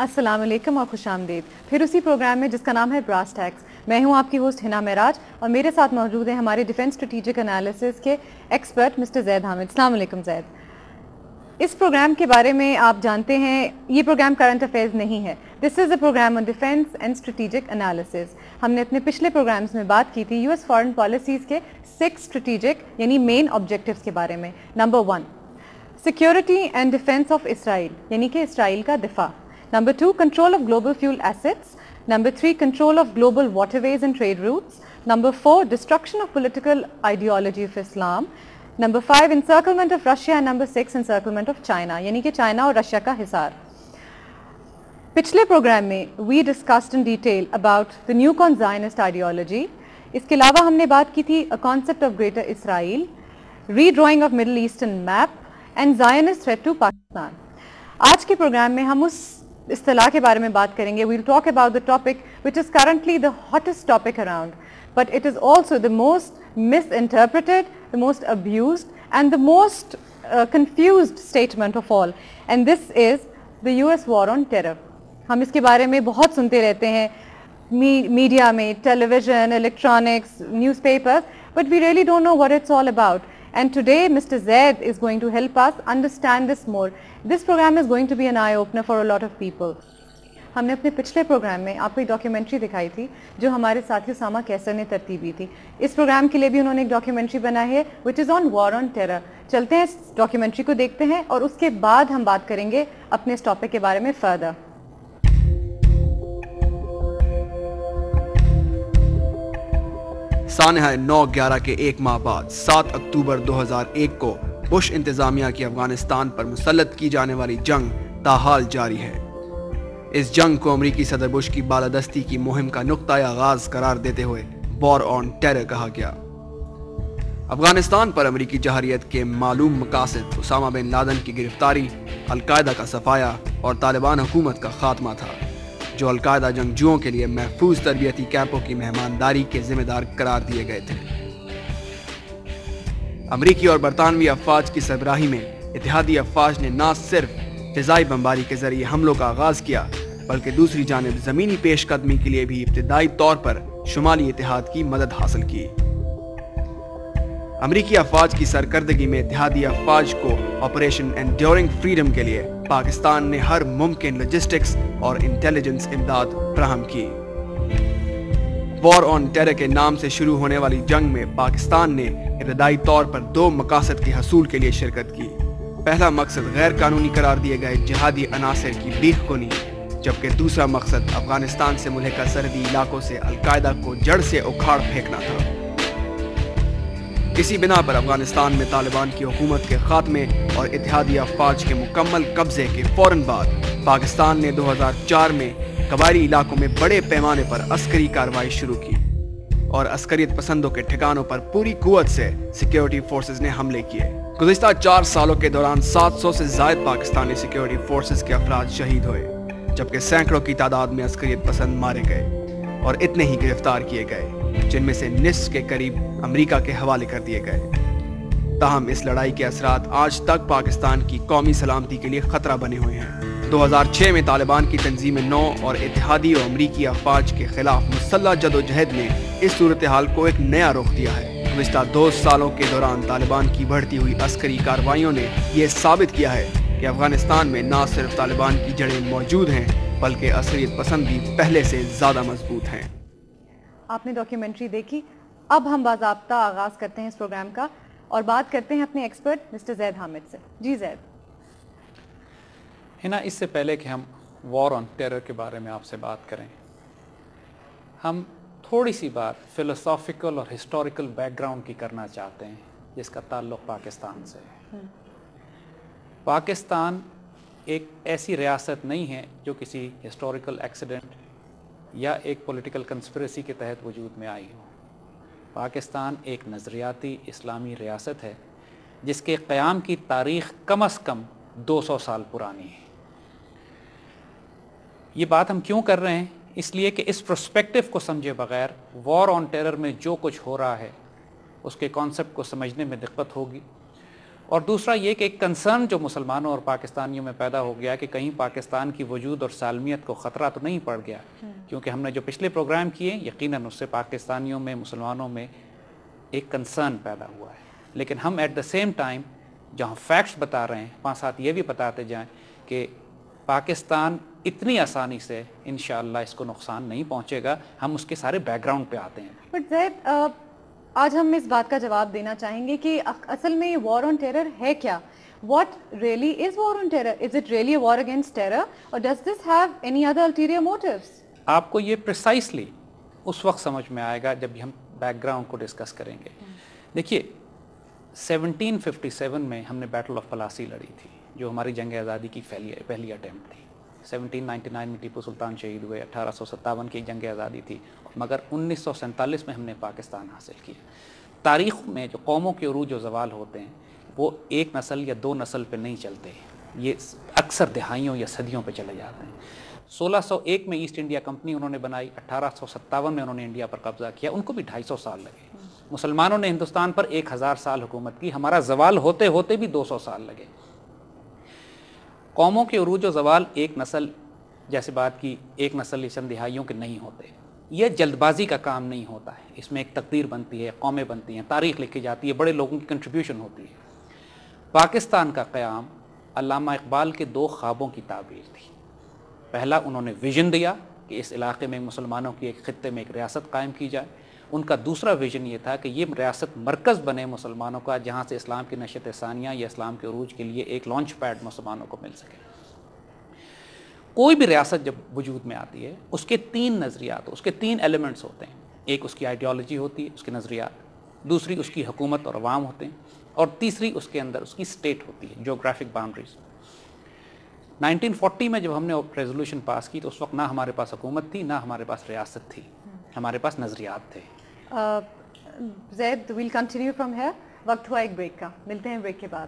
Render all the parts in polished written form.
السلام علیکم اور خوش آمدید پھر اسی پروگرام میں جس کا نام ہے براس ٹیکس. میں ہوں آپ کی ہوسٹ ہنا معراج اور میرے ساتھ موجود ہیں ہمارے ڈیفینس اسٹریٹجک انالیسس کے ایکسپرٹ مسٹر زید حامد. السلام علیکم زید. اس پروگرام کے بارے میں آپ جانتے ہیں یہ پروگرام کرنٹ افیئرز نہیں ہے. This is a programme on defence and strategic analysis. ہم نے اپنے پچھلے پروگرامز میں بات کی تھی یو ایس فارن پالیسیز کے 6 اسٹریٹجک یعنی مین آبجیکٹیوز کے بارے میں. Number 1 security and defence of Israel یعنی کہ اسرائیل کا دفاع. Number 2 control of global fuel assets. Number 3 control of global waterways and trade routes. Number 4 destruction of political ideology of Islam. Number 5 encirclement of Russia and number 6 encirclement of China یعنی کہ China اور Russia کا حصار. پچھلے programme میں we discussed in detail about the newcon Zionist ideology. اس کے علاوہ ہم نے بات کی تھی a concept of greater Israel, redrawing of Middle Eastern map and Zionist threat to Pakistan. آج کے پروگرام میں ہم اس اصطلاح کے بارے میں بات کریں گے. We'll talk about the topic which is currently the hottest topic around, but it is also the most misinterpreted, the most abused and the most confused statement of all, and this is the US war on terror. ہم اس کے بارے میں بہت سنتے رہتے ہیں media میں, television, electronics, news papers, but we really don't know what it's all about. And today Mr. Zaid is going to help us understand this more. This program is going to be an eye-opener for a lot of people. ہم نے اپنے پچھلے programme میں آپ کو ایک documentary دکھائی تھی جو ہمارے ساتھی اسامہ کیسر نے ترتیبی تھی. اس پروگرام کے لیے بھی انہوں نے ایک ڈاکیومنٹری بنائی ہے which is on war on terror. چلتے ہیں اس ڈاکیومنٹری کو دیکھتے ہیں اور اس کے بعد ہم بات کریں گے اپنے اس ٹاپک کے بارے میں فردر. سانحہ 9/11 کے ایک ماہ بعد 7 اکتوبر 2001 کو بش انتظامیہ کی افغانستان پر مسلط کی جانے والی جنگ تاحال جاری ہے. اس جنگ کو امریکی صدر بش کی بالادستی کی مہم کا نقطۂ آغاز قرار دیتے ہوئے وار آن ٹیرر کہا گیا. افغانستان پر امریکی جہریت کے معلوم مقاصد اسامہ بن لادن کی گرفتاری, القاعدہ کا صفایا اور طالبان حکومت کا خاتمہ تھا جو القاعدہ جنگجوؤں کے لیے محفوظ تربیتی کیمپوں کی مہمانداری کے ذمہ دار قرار دیے گئے تھے. امریکی اور برطانوی افواج کی سربراہی میں اتحادی افواج نے نہ صرف فضائی بمباری کے ذریعے حملوں کا آغاز کیا بلکہ دوسری جانب زمینی پیش قدمی کے لیے بھی ابتدائی طور پر شمالی اتحاد کی مدد حاصل کی. امریکی افواج کی سرکردگی میں اتحادی افواج کو آپریشن انڈیورنگ فریڈم کے لیے پاکستان نے ہر ممکن لاجسٹکس اور انٹیلیجنس امداد فراہم کی. وار آن ٹیرر کے نام سے شروع ہونے والی جنگ میں پاکستان نے ابتدائی طور پر 2 مقاصد کے حصول کے لیے شرکت کی. پہلا مقصد غیر قانونی قرار دیے گئے جہادی عناصر کی بیخ کنی, جبکہ دوسرا مقصد افغانستان سے ملحقہ سرحدی علاقوں سے القاعدہ کو جڑ سے اکھاڑ پھینکنا تھا. اسی بنا پر افغانستان میں طالبان کی حکومت کے خاتمے اور اتحادی افواج کے مکمل قبضے کے فوراً بعد پاکستان نے 2004 میں قبائلی علاقوں میں بڑے پیمانے پر عسکری کارروائی شروع کی اور عسکریت پسندوں کے ٹھکانوں پر پوری قوت سے سیکیورٹی فورسز نے حملے کیے. گزشتہ 4 سالوں کے دوران 700 سے زائد پاکستانی سیکیورٹی فورسز کے افراد شہید ہوئے, جبکہ سینکڑوں کی تعداد میں عسکریت پسند مارے گئے اور اتنے ہی گرفتار کیے گئے جن میں سے نصف کے قریب امریکہ کے حوالے کر دیے گئے. تاہم اس لڑائی کے اثرات آج تک پاکستان کی قومی سلامتی کے لیے خطرہ بنے ہوئے ہیں. 2006 میں طالبان کی تنظیم نو اور اتحادی اور امریکی افواج کے خلاف مسلح جدوجہد نے اس صورتحال کو ایک نیا رخ دیا ہے. گزشتہ 2 سالوں کے دوران طالبان کی بڑھتی ہوئی عسکری کارروائیوں نے یہ ثابت کیا ہے کہ افغانستان میں نہ صرف طالبان کی جڑیں موجود ہیں بلکہ عسکریت پسند بھی پہلے سے زیادہ مضبوط ہیں. آپ نے ڈاکیومنٹری دیکھی. اب ہم باضابطہ آغاز کرتے ہیں اس پروگرام کا اور بات کرتے ہیں اپنے ایکسپرٹ مسٹر زید حامد سے. جی زید. ہنا, اس سے پہلے کہ ہم وار آن ٹیرر کے بارے میں آپ سے بات کریں, ہم تھوڑی سی بات فلسافیکل اور ہسٹوریکل بیک گراؤنڈ کی کرنا چاہتے ہیں جس کا تعلق پاکستان سے ہے. پاکستان ایک ایسی ریاست نہیں ہے جو کسی ہسٹوریکل ایکسیڈنٹ یا ایک پولیٹیکل کنسپریسی کے تحت وجود میں آئی ہو. پاکستان ایک نظریاتی اسلامی ریاست ہے جس کے قیام کی تاریخ کم از کم 200 سال پرانی ہے. یہ بات ہم کیوں کر رہے ہیں؟ اس لیے کہ اس پرسپیکٹو کو سمجھے بغیر وار آن ٹیرر میں جو کچھ ہو رہا ہے اس کے کانسیپٹ کو سمجھنے میں دقت ہوگی اور دوسرا یہ کہ ایک کنسرن جو مسلمانوں اور پاکستانیوں میں پیدا ہو گیا کہ کہیں پاکستان کی وجود اور سالمیت کو خطرہ تو نہیں پڑ گیا، کیونکہ ہم نے جو پچھلے پروگرام کیے یقیناً اس سے پاکستانیوں میں مسلمانوں میں ایک کنسرن پیدا ہوا ہے، لیکن ہم ایٹ دا سیم ٹائم جہاں فیکٹس بتا رہے ہیں وہاں ساتھ یہ بھی بتاتے جائیں کہ پاکستان اتنی آسانی سے انشاءاللہ اس کو نقصان نہیں پہنچے گا. ہم اس کے سارے بیک گراؤنڈ پہ آتے ہیں. بٹ زید، آج ہم اس بات کا جواب دینا چاہیں گے کہ اصل میں یہ وار آن ٹیرر ہے کیا؟ What really is war on terror? Is it really a war against terror اور does this have any other ulterior motives? آپ کو یہ پریسائسلی اس وقت سمجھ میں آئے گا جب ہم بیک گراؤنڈ کو ڈسکس کریں گے. دیکھیے 1757 میں ہم نے بیٹل آف پلاسی لڑی تھی جو ہماری جنگ آزادی کی پہلی اٹیمپٹ تھی. 1799 میں ٹیپو سلطان شہید ہوئے، 1857 کی جنگ آزادی تھی، مگر 1947 میں ہم نے پاکستان حاصل کیا. تاریخ میں جو قوموں کے عروج و زوال ہوتے ہیں وہ ایک نسل یا دو نسل پہ نہیں چلتے، یہ اکثر دہائیوں یا صدیوں پہ چلے جاتے ہیں. 1601 میں ایسٹ انڈیا کمپنی انہوں نے بنائی، 1857 میں انہوں نے انڈیا پر قبضہ کیا، ان کو بھی 250 سال لگے. مسلمانوں نے ہندوستان پر 1000 سال حکومت کی، ہمارا زوال ہوتے ہوتے بھی 200 سال لگے. قوموں کے عروج و زوال ایک نسل، جیسے بات کی ایک نسل چند دہائیوں کے نہیں ہوتے، یہ جلد بازی کا کام نہیں ہوتا ہے. اس میں ایک تقدیر بنتی ہے، قومیں بنتی ہیں، تاریخ لکھی جاتی ہے، بڑے لوگوں کی کنٹریبیوشن ہوتی ہے. پاکستان کا قیام علامہ اقبال کے 2 خوابوں کی تعبیر تھی. پہلا انہوں نے ویژن دیا کہ اس علاقے میں مسلمانوں کی ایک خطے میں ایک ریاست قائم کی جائے. ان کا دوسرا ویژن یہ تھا کہ یہ ریاست مرکز بنے مسلمانوں کا، جہاں سے اسلام کی نشت ثانیہ یا اسلام کے عروج کے لیے ایک لانچ پیڈ مسلمانوں کو مل سکے. کوئی بھی ریاست جب وجود میں آتی ہے اس کے 3 نظریات، اس کے 3 ایلیمنٹس ہوتے ہیں. ایک اس کی آئیڈیالوجی ہوتی ہے، اس کے نظریات، دوسری اس کی حکومت اور عوام ہوتے ہیں، اور تیسری اس کے اندر اس کی اسٹیٹ ہوتی ہے، جیوگرافک باؤنڈریز. 1940 میں جب ہم نے ریزولوشن پاس کی تو اس وقت نہ ہمارے پاس حکومت تھی، نہ ہمارے پاس ریاست تھی، ہمارے پاس نظریات تھے. زید، ویل کنٹینیو فرام ہیئر. وقت ہوا ایک بریک کا، ملتے ہیں بریک کے بعد.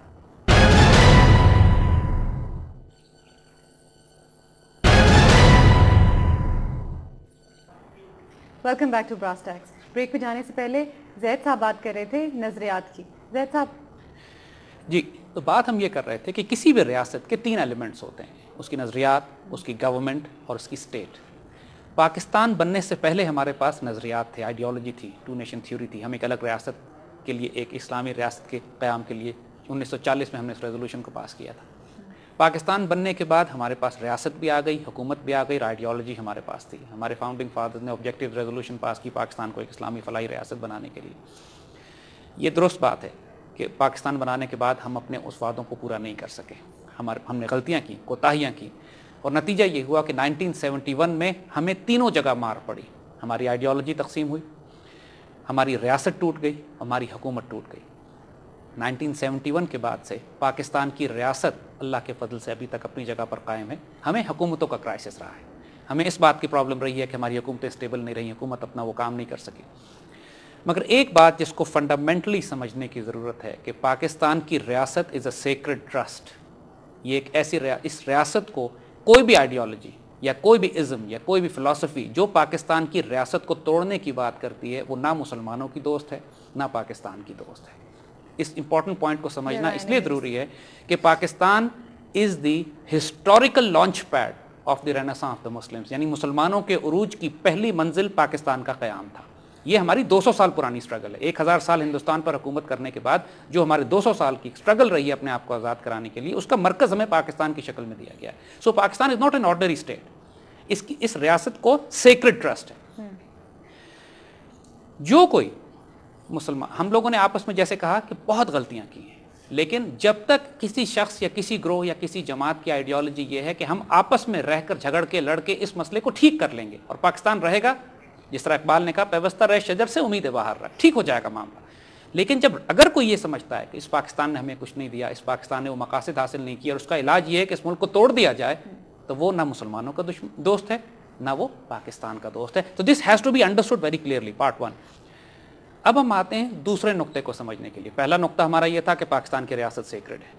Welcome back to brass tacks. Break پہ جانے سے پہلے زید صاحب بات کر رہے تھے نظریات کی. زید صاحب جی، تو بات ہم یہ کر رہے تھے کہ کسی بھی ریاست کے 3 ایلیمنٹس ہوتے ہیں، اس کی نظریات، اس کی گورنمنٹ اور اس کی اسٹیٹ. پاکستان بننے سے پہلے ہمارے پاس نظریات تھے، آئیڈیالوجی تھی، 2 نیشن تھیوری تھی. ہم ایک الگ ریاست کے لیے، ایک اسلامی ریاست کے قیام کے لیے 1940 میں ہم نے اس ریزولوشن کو پاس کیا تھا. پاکستان بننے کے بعد ہمارے پاس ریاست بھی آ گئی، حکومت بھی آ گئی، اور آئیڈیالوجی ہمارے پاس تھی. ہمارے فاؤنڈنگ فادرز نے آبجیکٹیو ریزولوشن پاس کی پاکستان کو ایک اسلامی فلاحی ریاست بنانے کے لیے. یہ درست بات ہے کہ پاکستان بنانے کے بعد ہم اپنے اس وعدوں کو پورا نہیں کر سکے. ہم نے غلطیاں کی، کوتاہیاں کی، اور نتیجہ یہ ہوا کہ 1971 میں ہمیں تینوں جگہ مار پڑی. ہماری آئیڈیالوجی تقسیم ہوئی، ہماری ریاست ٹوٹ گئی، ہماری حکومت ٹوٹ گئی. 1971 کے بعد سے پاکستان کی ریاست اللہ کے فضل سے ابھی تک اپنی جگہ پر قائم ہے. ہمیں حکومتوں کا کرائسس رہا ہے، ہمیں اس بات کی پرابلم رہی ہے کہ ہماری حکومتیں اسٹیبل نہیں رہی، حکومت اپنا وہ کام نہیں کر سکی. مگر ایک بات جس کو فنڈامنٹلی سمجھنے کی ضرورت ہے کہ پاکستان کی ریاست از اے سیکرڈ ٹرسٹ. یہ ایک ایسی اس ریاست کو کوئی بھی آئیڈیالوجی یا کوئی بھی ازم یا کوئی بھی فلسفی جو پاکستان کی ریاست کو توڑنے کی بات کرتی ہے وہ نہ مسلمانوں کی دوست ہے نہ پاکستان کی دوست ہے. اس امپورٹنٹ پوائنٹ کو سمجھنا اس لیے ضروری ہے کہ Pakistan is the historical launch pad of the renaissance of the Muslims, یعنی مسلمانوں کے عروج کی پہلی منزل پاکستان کا قیام تھا. یہ ہماری 200 سال پرانی اسٹرگل ہے. 1000 سال ہندوستان پر حکومت کرنے کے بعد جو ہمارے 200 سال کی اسٹرگل رہی ہے اپنے آپ کو آزاد کرانے کے لیے، اس کا مرکز ہمیں پاکستان کی شکل میں دیا گیا ہے. So Pakistan is not an ordinary state. اس ریاست کو سیکرڈ ٹرسٹ ہے. جو کوئی مسلمان، ہم لوگوں نے آپس میں جیسے کہا کہ بہت غلطیاں کی ہیں، لیکن جب تک کسی شخص یا کسی گروہ یا کسی جماعت کی آئیڈیالوجی یہ ہے کہ ہم آپس میں رہ کر جھگڑ کے لڑ کے اس مسئلے کو ٹھیک کر لیں گے اور پاکستان رہے گا، جس طرح اقبال نے کہا پیوستہ رہ شجر سے امید باہر رہ، ٹھیک ہو جائے گا معاملہ. لیکن اگر کوئی یہ سمجھتا ہے کہ اس پاکستان نے ہمیں کچھ نہیں دیا، اس پاکستان نے وہ مقاصد حاصل نہیں کیا اور اس کا علاج یہ ہے کہ اس ملک کو توڑ دیا جائے، تو وہ نہ مسلمانوں کا دوست ہے نہ وہ پاکستان کا دوست ہے. تو this has to be understood very clearly. Part 1. اب ہم آتے ہیں دوسرے نقطے کو سمجھنے کے لیے. پہلا نقطہ ہمارا یہ تھا کہ پاکستان کی ریاست سیکرڈ ہے.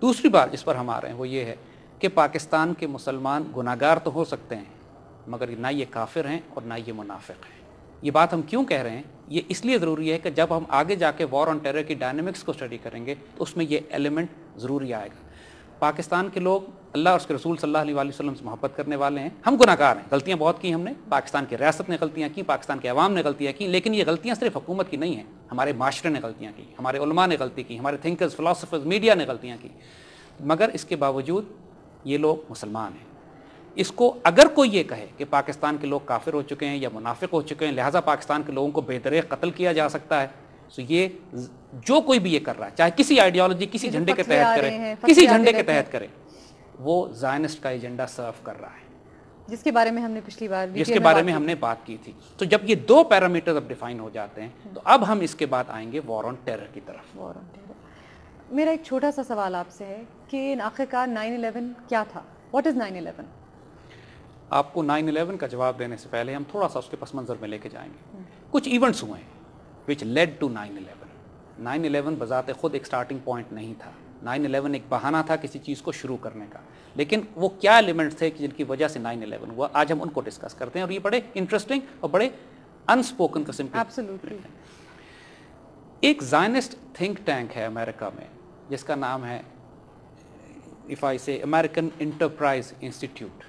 دوسری بات جس پر ہم آ رہے ہیں وہ یہ ہے کہ پاکستان کے مسلمان گناہگار تو ہو سکتے ہیں مگر نہ یہ کافر ہیں اور نہ یہ منافق ہیں. یہ بات ہم کیوں کہہ رہے ہیں؟ یہ اس لیے ضروری ہے کہ جب ہم آگے جا کے وار آن ٹیرر کی ڈائنامکس کو اسٹڈی کریں گے تو اس میں یہ ایلیمنٹ ضروری آئے گا. پاکستان کے لوگ اللہ اور اس کے رسول صلی اللہ علیہ وسلم سے محبت کرنے والے ہیں. ہم گناہ گار ہیں, غلطیاں بہت کی ہم نے, پاکستان کی ریاست نے غلطیاں کی, پاکستان کے عوام نے غلطیاں کی, لیکن یہ غلطیاں صرف حکومت کی نہیں ہیں, ہمارے معاشرے نے غلطیاں کی, ہمارے علماء نے غلطی کی, ہمارے تھنکرز, فلاسفرز, میڈیا نے غلطیاں کی. مگر اس کے باوجود یہ لوگ مسلمان ہیں. اس کو اگر کوئی یہ کہے کہ پاکستان کے لوگ کافر ہو چکے ہیں یا منافق ہو چکے ہیں, لہٰذا پاکستان کے لوگوں کو بے دریغ قتل کیا جا سکتا ہے, تو یہ جو کوئی بھی یہ کر رہا ہے, چاہے کسی آئیڈیالوجی, کسی جھنڈے کے تحت کرے, کسی جھنڈے کے تحت کرے, وہ زائنسٹ کا ایجنڈا سرو کر رہا ہے, جس کے بارے میں ہم نے پچھلی بار جس کے بارے میں ہم نے بات کی تھی. تو جب یہ دو پیرامیٹر اب ڈیفائن ہو جاتے ہیں تو اب ہم اس کے بعد آئیں گے وار آن ٹیرر کی طرف. وار آن ٹیرر. میرا ایک چھوٹا سا سوال آپ سے ہے کہ آخرکار 9/11 کیا تھا؟ What is 9/11؟ آپ کو 9/11 کا جواب دینے سے پہلے ہم تھوڑا سا اس کے پس منظر میں لے کے جائیں گے. کچھ ایونٹس ہوئے ہیں which led to 9/11. 9/11 بذات خود ایک سٹارٹنگ پوائنٹ نہیں تھا. 9/11 ایک بہانہ تھا کسی چیز کو شروع کرنے کا, لیکن وہ کیا ایلیمنٹس تھے جن کی وجہ سے 9/11 ہوا, آج ہم ان کو ڈسکس کرتے ہیں. اور یہ بڑے انٹرسٹنگ اور بڑے انسپوکن قسم کے ایبسلیوٹلی. ایک زائنسٹ تھنک ٹینک ہے امریکہ میں جس کا نام ہے if I say American Enterprise Institute.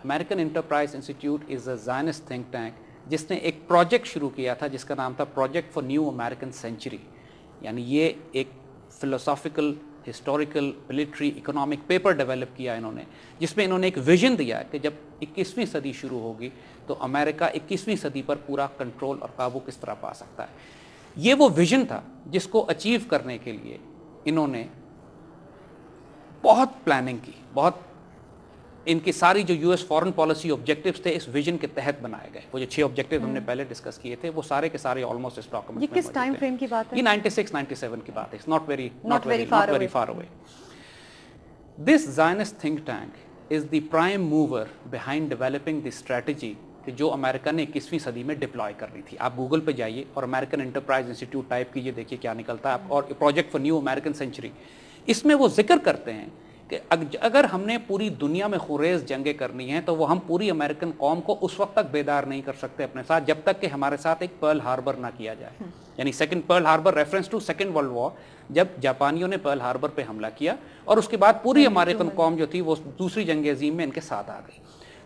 American Enterprise Institute is a Zionist think tank جس نے ایک پروجیکٹ شروع کیا تھا جس کا نام تھا project for new American century. یعنی یہ ایک philosophical, historical, military, economic paper develop کیا انہوں نے, جس میں انہوں نے ایک ویژن دیا کہ جب 21ویں صدی شروع ہوگی تو امریکہ 21ویں صدی پر پورا کنٹرول اور قابو کس طرح پا سکتا ہے. یہ وہ ویژن تھا جس کو اچیو کرنے کے لیے انہوں نے بہت پلاننگ کی. بہت ان کی ساری جو U S foreign policy objectives تھے اس ویژن کے تحت بنائے گئے. وہ جو 6 آبجیکٹیو ہم نے پہلے ڈسکس کیے تھے وہ سارے کے سارے آلموسٹ اس ڈاکومنٹ میں. یہ کس ٹائم فریم کی بات ہے؟ یہ 96-97 کی بات ہے. It's not very far away. This Zionist think tank is the prime mover behind developing the strategy کہ جو امریکہ نے 21ویں صدی میں ڈپلوائے کرنی تھی. آپ گوگل پہ جائیے اور امریکن انٹرپرائز انسٹیٹیوٹ ٹائپ کیجیے, دیکھیے کیا نکلتا ہے. اور project for new American century, اس میں وہ ذکر کرتے ہیں کہ اگر ہم نے پوری دنیا میں خوریز جنگیں کرنی ہیں تو وہ ہم پوری امریکن قوم کو اس وقت تک بیدار نہیں کر سکتے اپنے ساتھ جب تک کہ ہمارے ساتھ ایک پرل ہاربر نہ کیا جائے. یعنی second Pearl Harbor reference to second world war, جب جاپانیوں نے پرل ہاربر پہ حملہ کیا اور اس کے بعد پوری امریکن قوم جو تھی وہ دوسری جنگ عظیم میں ان کے ساتھ آ گئی.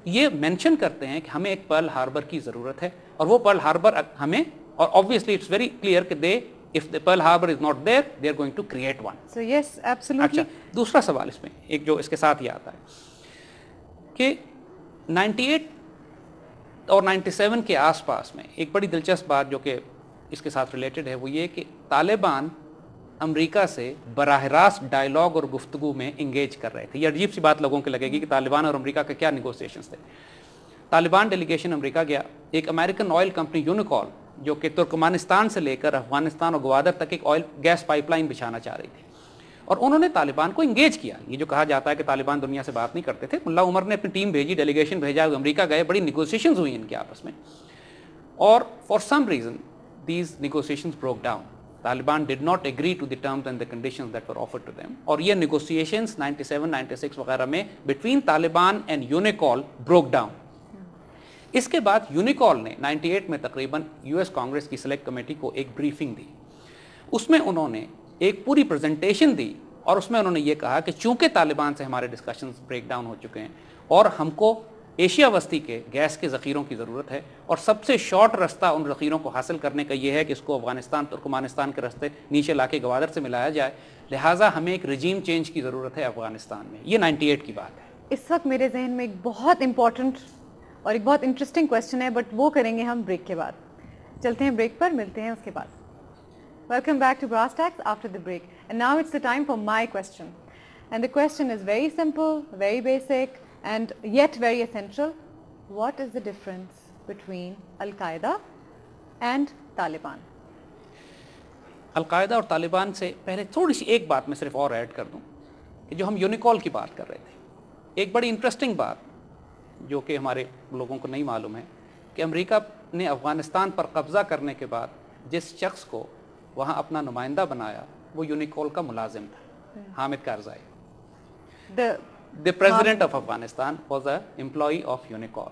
یہ مینشن کرتے ہیں کہ ہمیں ایک پرل ہاربر کی ضرورت ہے اور وہ پرل ہاربر ہمیں, اور obviously it's very clear کہ if the Pearl Harbor is not there, they are going to create one. So yes, absolutely. اچھا, دوسرا سوال اس میں ایک جو اس کے ساتھ یہ آتا ہے کہ 98 اور 97 کے آس پاس میں ایک بڑی دلچسپ بات جو کہ اس کے ساتھ ریلیٹڈ ہے وہ یہ کہ طالبان امریکہ سے براہ راست ڈائلاگ اور گفتگو میں انگیج کر رہے تھے. یہ عجیب سی بات لوگوں کو لگے گی کہ طالبان اور امریکہ کے کیا نیگوسیشنز تھے. طالبان ڈیلیگیشن امریکہ گیا, ایک امریکن آئل کمپنی یونیکال جو کہ ترکمانستان سے لے کر افغانستان اور گوادر تک ایک آئل گیس پائپ لائن بچھانا چاہ رہی تھی, اور انہوں نے طالبان کو انگیج کیا. یہ جو کہا جاتا ہے کہ طالبان دنیا سے بات نہیں کرتے تھے, ملا عمر نے اپنی ٹیم بھیجی, ڈیلیگیشن بھیجا, امریکہ گئے, بڑی نیگوسیشنز ہوئی ان کے آپس میں, اور for some reason these negotiations broke down. Taliban did not agree to the terms and the conditions that were offered to them, اور یہ نیگوسیشنز 97-96 وغیرہ میں between Taliban and Unocal broke down. اس کے بعد یونیکال نے 98 میں تقریباً یو ایس کانگریس کی سلیکٹ کمیٹی کو ایک بریفنگ دی. اس میں انہوں نے ایک پوری پریزنٹیشن دی اور اس میں انہوں نے یہ کہا کہ چونکہ طالبان سے ہمارے ڈسکشنز بریک ڈاؤن ہو چکے ہیں اور ہم کو ایشیا وسطی کے گیس کے ذخیروں کی ضرورت ہے, اور سب سے شارٹ رستہ ان ذخیروں کو حاصل کرنے کا یہ ہے کہ اس کو افغانستان ترکمانستان کے رستے نیچے لا کے گوادر سے ملایا جائے, لہٰذا ہمیں ایک رجیم چینج کی ضرورت ہے افغانستان میں. یہ 98 کی بات ہے. اس وقت میرے ذہن میں ایک بہت امپورٹنٹ اور ایک بہت انٹرسٹنگ کویشچن ہے, بٹ وہ کریں گے ہم بریک کے بعد. چلتے ہیں بریک پر, ملتے ہیں اس کے بعد. Welcome back to brass Tacks after the break, and now it's the time for my question, and the question is very simple, very basic and yet very essential. What is the difference between al Qaeda and Taliban? Al Qaeda اور طالبان سے پہلے تھوڑی سی ایک بات میں صرف اور add کر دوں کہ جو ہم یونیکال کی بات کر رہے تھے, ایک بڑی انٹرسٹنگ بات جو کہ ہمارے لوگوں کو نہیں معلوم ہے کہ امریکہ نے افغانستان پر قبضہ کرنے کے بعد جس شخص کو وہاں اپنا نمائندہ بنایا وہ یونیکال کا ملازم تھا, Hamid کارزائی. the president of Afghanistan was a employee of UNICOL.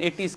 80s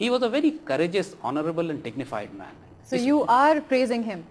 he was a very courageous, honorable and dignified man. So you are praising him?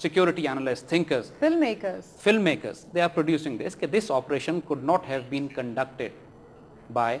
security analysts, thinkers, filmmakers, they are producing this, that this operation could not have been conducted by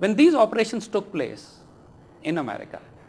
When these operations took place in America,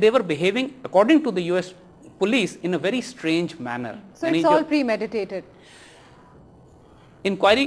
they were behaving according to the US police in a very strange manner. So it's all premeditated. Inquiry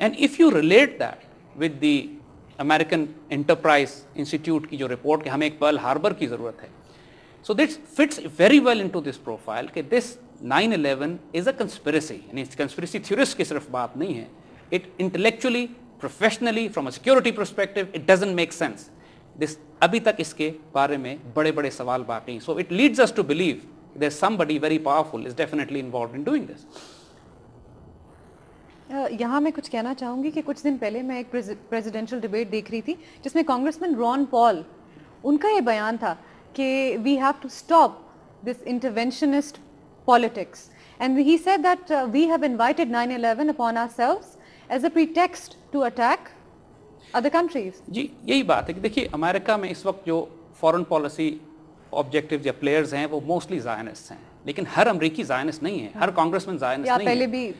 And if you relate that with the American enterprise institute کی جو report کہ ہمیں ایک Pearl harbour کی ضرورت ہے. So this fits very well into this profile کہ this 9/11 is a conspiracy. یعنی کنسپریسی تھیورسٹ کی صرف بات نہیں ہے, it intellectually professionally from a security perspective it doesn't make sense. This ابھی تک اس کے بارے میں بڑے بڑے سوال باقی ہیں. So it leads us to believe there is somebody very powerful is definitely involved in doing this. یہاں میں کچھ کہنا چاہوں گی کہ کچھ دن پہلے میں ایک پریزیڈینشیل ڈیبیٹ دیکھ رہی تھی جس میں کانگریس مین ران پال, ان کا یہ بیان تھا کہ we have to stop this interventionist politics and he said that we have invited 9/11 upon ourselves as a pretext to attack other countries. جی یہی بات ہے کہ دیکھیے امریکہ میں اس وقت جو فارن پالیسی آبجیکٹیو یا پلیئرز ہیں وہ موسٹلی زائنسٹ ہیں, لیکن ہر امریکی زائنسٹ نہیں ہے, ہر کانگریس مین زائنسٹ نہیں ہے. پہلے بھی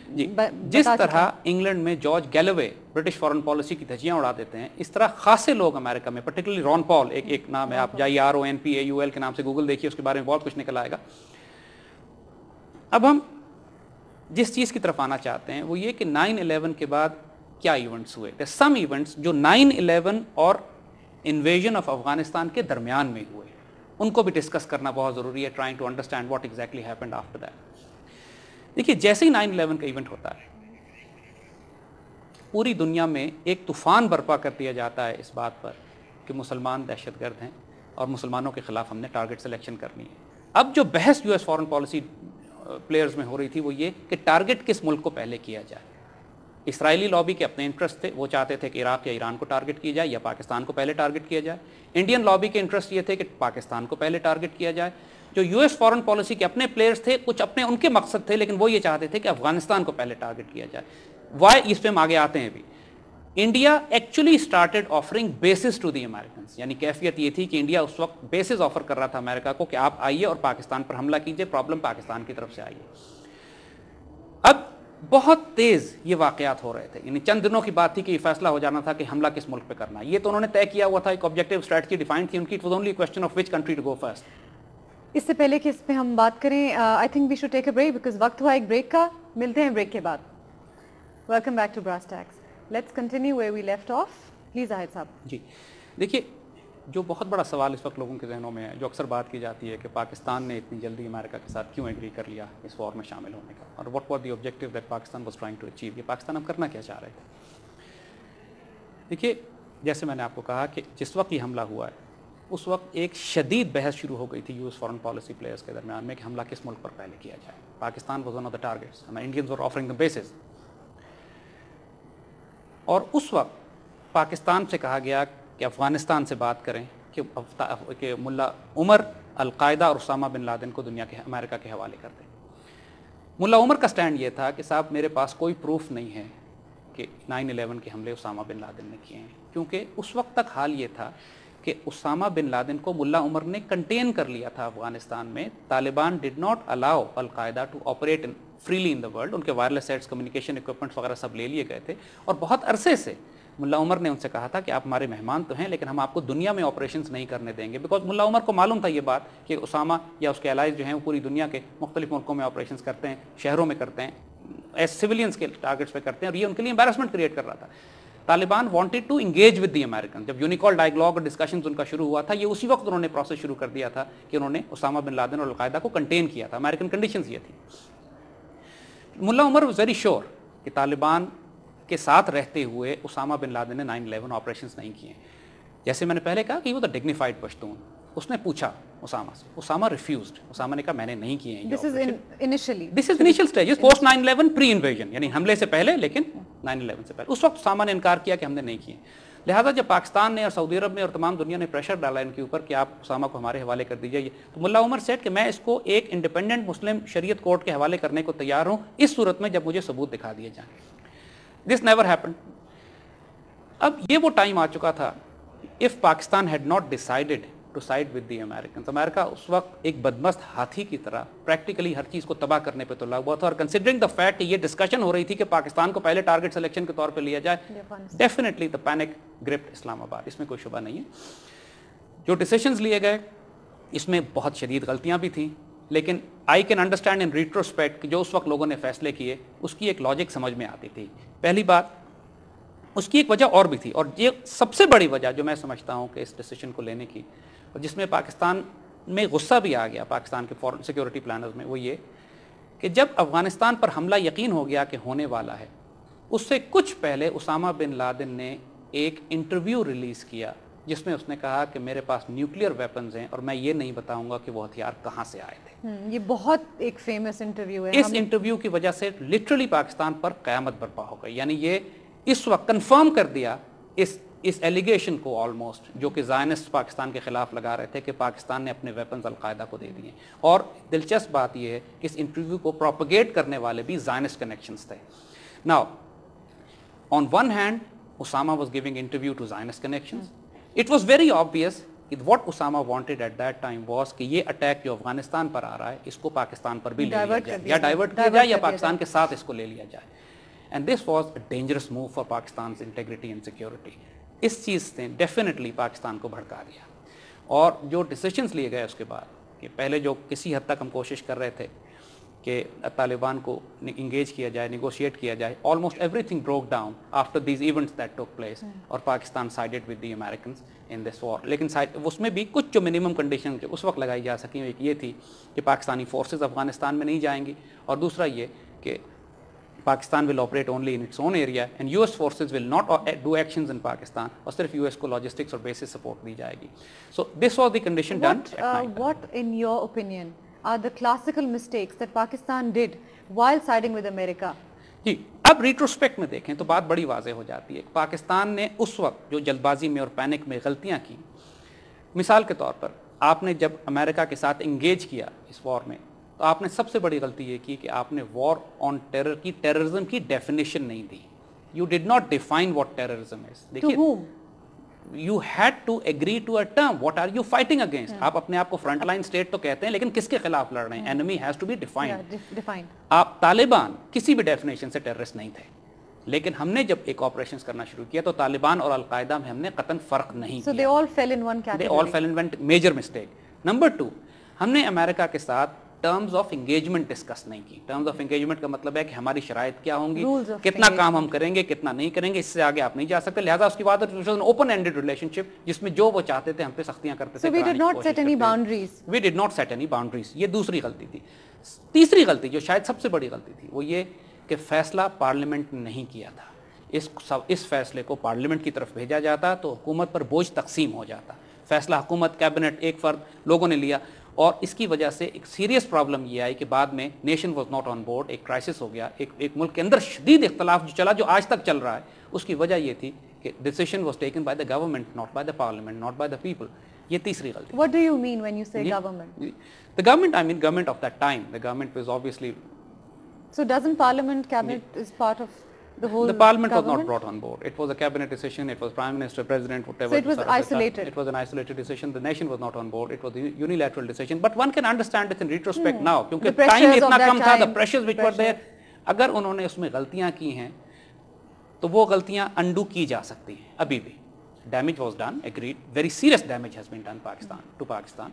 جس طرح انگلینڈ میں George Galway British foreign policy کی دھجیاں اڑا دیتے ہیں, اس طرح خاصے لوگ امریکہ میں پرٹیکولرلی ران پال ایک نام ہے, آپ جائیے RONPAUL کے نام سے گوگل دیکھیے, اس کے بارے میں بہت کچھ نکل آئے گا. اب ہم جس چیز کی طرف آنا چاہتے ہیں وہ یہ کہ 9/11 کے بعد کیا ایونٹس ہوئے. سم ایونٹس جو 9/11 اور انویژن آف افغانستان کے درمیان میں ہوئے ان کو بھی ڈسکس کرنا بہت ضروری ہے, trying to understand what exactly happened after that. دیکھیے جیسے ہی 9/11 کا ایونٹ ہوتا ہے پوری دنیا میں ایک طوفان برپا کر دیا جاتا ہے اس بات پر کہ مسلمان دہشت گرد ہیں اور مسلمانوں کے خلاف ہم نے ٹارگٹ سلیکشن کرنی ہے. اب جو بحث US فارن پالیسی پلیئرز میں ہو رہی تھی وہ یہ کہ ٹارگٹ کس ملک کو پہلے کیا جائے. اسرائیلی لابی کے اپنے انٹرسٹ تھے, وہ چاہتے تھے کہ عراق یا ایران کو ٹارگٹ کیا جائے یا پاکستان کو پہلے ٹارگٹ کیا جائے. انڈین لابی کے انٹرسٹ یہ تھے کہ پاکستان کو پہلے ٹارگٹ کیا جائے. جو US فارن پالیسی کے اپنے پلیئرز تھے کچھ اپنے ان کے مقصد تھے, لیکن وہ یہ چاہتے تھے کہ افغانستان کو پہلے ٹارگٹ کیا جائے. وائی اس پہ ہم آگے آتے ہیں بھی. India actually started offering bases to the Americans, یعنی کیفیت یہ تھی کہ انڈیا اس وقت بیسز آفر کر رہا تھا امریکہ کو کہ آپ آئیے اور پاکستان پر حملہ کیجیے, پرابلم پاکستان کی طرف سے آئیے. اب بہت تیز یہ واقعات ہو رہے تھے, یعنی چند دنوں کی بات تھی کہ یہ فیصلہ ہو جانا تھا کہ حملہ کس ملک پہ کرنا ہے. یہ تو انہوں نے طے کیا ہوا تھا, ایک آبجیکٹیو اسٹریٹجی ڈیفائنڈ تھی ان کی. It was only question of which country to go first. اس سے پہلے کہ اس پہ ہم بات کریں, I think we should take a break because وقت ہوا ایک بریک کا. ملتے ہیں بریک کے بعد. Welcome back to brass Tacks. Let's continue where we left off. Please Zahid صاحب. جی دیکھیے جو بہت بڑا سوال اس وقت لوگوں کے ذہنوں میں ہے, جو اکثر بات کی جاتی ہے کہ پاکستان نے اتنی جلدی امریکہ کے ساتھ کیوں ایگری کر لیا اس وار میں شامل ہونے کا, اور what was the objective that Pakistan was trying to achieve. یہ پاکستان اب کرنا کیا چاہ رہے تھے. دیکھیے جیسے میں نے آپ کو کہا کہ جس وقت یہ حملہ ہوا ہے اس وقت ایک شدید بحث شروع ہو گئی تھی US فارن پالیسی پلیئرز کے درمیان میں کہ حملہ کس ملک پر پہلے کیا جائے. Pakistan was one of the targets, Indians were offering the bases. اور اس وقت پاکستان سے کہا گیا کہ افغانستان سے بات کریں کہ ملا عمر القاعدہ اور اسامہ بن لادن کو دنیا کے امریکہ کے حوالے کر دیں. ملا عمر کا سٹینڈ یہ تھا کہ صاحب میرے پاس کوئی پروف نہیں ہے کہ 9/11 کے حملے اسامہ بن لادن نے کیے ہیں, کیونکہ اس وقت تک حال یہ تھا کہ اسامہ بن لادن کو ملا عمر نے کنٹین کر لیا تھا افغانستان میں. Taliban did not allow al Qaeda to operate freely in the world. ان کے وائرلیس سیٹس, کمیونیکیشن اکوپمنٹس وغیرہ سب لے لیے گئے تھے, اور بہت عرصے سے ملا عمر نے ان سے کہا تھا کہ آپ ہمارے مہمان تو ہیں لیکن ہم آپ کو دنیا میں آپریشنز نہیں کرنے دیں گے. بیکاز ملا عمر کو معلوم تھا یہ بات کہ اسامہ یا اس کے الائز جو ہیں وہ پوری دنیا کے مختلف ملکوں میں آپریشنز کرتے ہیں, شہروں میں کرتے ہیں, ایز سویلینز کے ٹارگٹس پہ کرتے ہیں, اور یہ ان کے لیے امبیرسمنٹ کریٹ کر رہا تھا. Taliban wanted to engage with the American. جب یونیکال ڈائیلاگ اور ڈسکشنز ان کا شروع ہوا تھا, یہ اسی وقت انہوں نے پروسیس شروع کر دیا تھا کہ انہوں نے اسامہ بن لادن اور القاعدہ کو کنٹین کیا تھا. امریکن کنڈیشنز یہ تھی. ملا عمر واز ویری شیور کہ طالبان کے ساتھ رہتے ہوئے اسامہ بن لادن نے 9/11 آپریشنز نہیں کیے. جیسے میں نے پہلے کہا کہ وہ تو ڈگنیفائڈ پشتون. اس نے پوچھا اسامہ سے, اسامہ ریفیوزڈ. اسامہ نے کہا میں نے نہیں کیے ہیں. This is initial stages post 9/11 pre invasion, یعنی حملے سے پہلے لیکن 9/11 سے پہلے. اس وقت اسامہ نے انکار کیا کہ ہم نے نہیں کیے. لہٰذا جب پاکستان نے اور سعودی عرب میں اور تمام دنیا نے پریشر ڈالا ان کے اوپر کہ آپ اسامہ کو ہمارے حوالے کر دیجیے, تو ملا عمر سیٹ کہ میں اس کو ایک انڈیپینڈنٹ مسلم شریعت کورٹ کے حوالے کرنے کو تیار ہوں اس صورت میں جب مجھے ثبوت دکھا دیے جائیں. This never happened. اب یہ وہ ٹائم آ چکا تھا, if Pakistan had not decided to side with the Americans. America اس وقت ایک بدمست ہاتھی کی طرح پریکٹیکلی ہر چیز کو تباہ کرنے پہ تلا ہوا تھا, اور کنسیڈرنگ دا فیکٹ یہ ڈسکشن ہو رہی تھی کہ پاکستان کو پہلے ٹارگٹ سلیکشن کے طور پہ لیا جائے, ڈیفینیٹلی دا پینک گرپڈ اسلام آباد. اس میں کوئی شبہ نہیں ہے. جو ڈیسیشنز لیے گئے اس میں بہت شدید غلطیاں بھی تھیں, لیکن I can understand in retrospect کہ جو اس وقت لوگوں نے فیصلے کیے اس کی ایک لاجک سمجھ میں آتی تھی. پہلی بات اس کی ایک وجہ اور بھی تھی, اور یہ سب سے بڑی وجہ جو میں سمجھتا ہوں کہ اس ڈیسیشن کو لینے کی, اور جس میں پاکستان میں غصہ بھی آ گیا پاکستان کے فورن سیکورٹی پلانرز میں, وہ یہ کہ جب افغانستان پر حملہ یقین ہو گیا کہ ہونے والا ہے, اس سے کچھ پہلے اسامہ بن لادن نے ایک انٹرویو ریلیز کیا جس میں اس نے کہا کہ میرے پاس نیوکلیئر ویپنز ہیں اور میں یہ نہیں بتاؤں گا کہ وہ ہتھیار کہاں سے آئے تھے. یہ بہت ایک فیمس انٹرویو ہے. اس انٹرویو کی وجہ سے لٹرلی پاکستان پر قیامت برپا ہو گئی, یعنی یہ اس وقت کنفرم کر دیا اس ایلیگیشن کو آلموسٹ, جو کہ زائنسٹ پاکستان کے خلاف لگا رہے تھے کہ پاکستان نے اپنے ویپنز القاعدہ کو دے دیے. اور دلچسپ بات یہ ہے کہ اس انٹرویو کو پروپیگیٹ کرنے والے بھی زائنسٹ کنیکشنز تھے. Now on one hand Osama was giving interview to Zionist connections. It was very obvious that what Osama wanted at that time was کہ یہ اٹیک جو افغانستان پر آ رہا ہے اس کو پاکستان پر بھی لے لیا جائے, یا ڈائیورٹ کیا جائے یا پاکستان کے ساتھ اس کو لے لیا جائے. And this was a dangerous move for Pakistan's integrity and security. اس چیز نے ڈیفینیٹلی پاکستان کو بھڑکا دیا. اور جو ڈیسیشنز لیے گئے اس کے بعد کہ پہلے جو کسی حد تک ہم کوشش کر رہے تھے کہ طالبان کو انگیج کیا جائے, نیگوشیٹ کیا جائے, almost everything broke down after these events that took place, اور Pakistan sided with the Americans in this war. لیکن اس میں بھی کچھ جو منیمم کنڈیشن جو اس وقت لگائی جا سکیں, ایک یہ تھی کہ پاکستانی فورسز افغانستان میں نہیں جائیں گی, اور دوسرا یہ کہ Pakistan will operate only in its own area and US forces will not do actions in Pakistan, اور صرف US کو logistics اور basic support دی جائے گی. So this was the condition done at night. What in your opinion are the classical mistakes that Pakistan did while siding with America? جی اب retrospect میں دیکھیں تو بات بڑی واضح ہو جاتی ہے. پاکستان نے اس وقت جو جلد بازی میں اور پینک میں غلطیاں کی, مثال کے طور پر آپ نے جب امریکہ کے ساتھ انگیج کیا اس وار میں, تو آپ نے سب سے بڑی غلطی یہ کی کہ آپ نے وار آن ٹیرر کی, ٹیررزم کی ڈیفینیشن نہیں دی. You did not define what terrorism is. دیکھیے you had to agree to a term. What are you fighting against? آپ اپنے آپ کو فرنٹ لائن اسٹیٹ تو کہتے ہیں, لیکن کس کے خلاف لڑ رہے ہیں؟ enemy has to be defined. آپ طالبان کسی بھی ڈیفینیشن سے ٹیررسٹ نہیں تھے, لیکن ہم نے جب ایک آپریشن کرنا شروع کیا تو طالبان اور القاعدہ میں ہم نے قطعاً فرق نہیں کیا. So they all fell in one category. They all fell in one major mistake. Number 2, ہم نے امریکہ کے ساتھ ٹرمز آف انگیجمنٹ ڈسکس نہیں کی. ٹرمز آف انگیجمنٹ کا مطلب ہے کہ ہماری شرائط کیا ہوں گی, کتنا کام ہم کریں گے, کتنا نہیں کریں گے, اس سے آگے آپ نہیں جا سکتے. لہٰذا اس کی بات اوپن اینڈڈ ریلیشن شپ جس میں جو وہ چاہتے تھے ہم پہ سختیاں کرتے تھے. So we did not set any boundaries. We did not set any boundaries. یہ دوسری غلطی تھی. تیسری غلطی جو شاید سب سے بڑی غلطی تھی وہ یہ کہ فیصلہ پارلیمنٹ نے نہیں کیا تھا. اس فیصلے کو پارلیمنٹ کی طرف بھیجا جاتا تو حکومت پر بوجھ تقسیم ہو جاتا. فیصلہ حکومت, کیبنٹ, ایک فرد لوگوں نے لیا, اور اس کی وجہ سے ایک سیریس پرابلم یہ آئی کہ بعد میں nation was not on board. ایک کرائسس ہو گیا, ایک ملک کے اندر شدید اختلاف جو چلا, جو آج تک چل رہا ہے. اس کی وجہ یہ تھی کہ decision was taken by the government, not by the parliament, not by the people. یہ تیسری غلطی. What do you mean when you say government? The government, I mean government of that time. The government was obviously. So doesn't Parliament cabinet is part of the whole? The Parliament was not brought on board. It was a cabinet decision. It was Prime Minister, President, whatever. So it was isolated. It was an isolated decision. The nation was not on board. It was a unilateral decision. But one can understand it in retrospect now. Because time itna kam tha, the pressures which were there. اگر انہوں نے اس میں غلطیاں کی ہیں تو وہ غلطیاں انڈو کی جا سکتی ہیں ابھی بھی. Damage was done, agreed. Very serious damage has been done to Pakistan.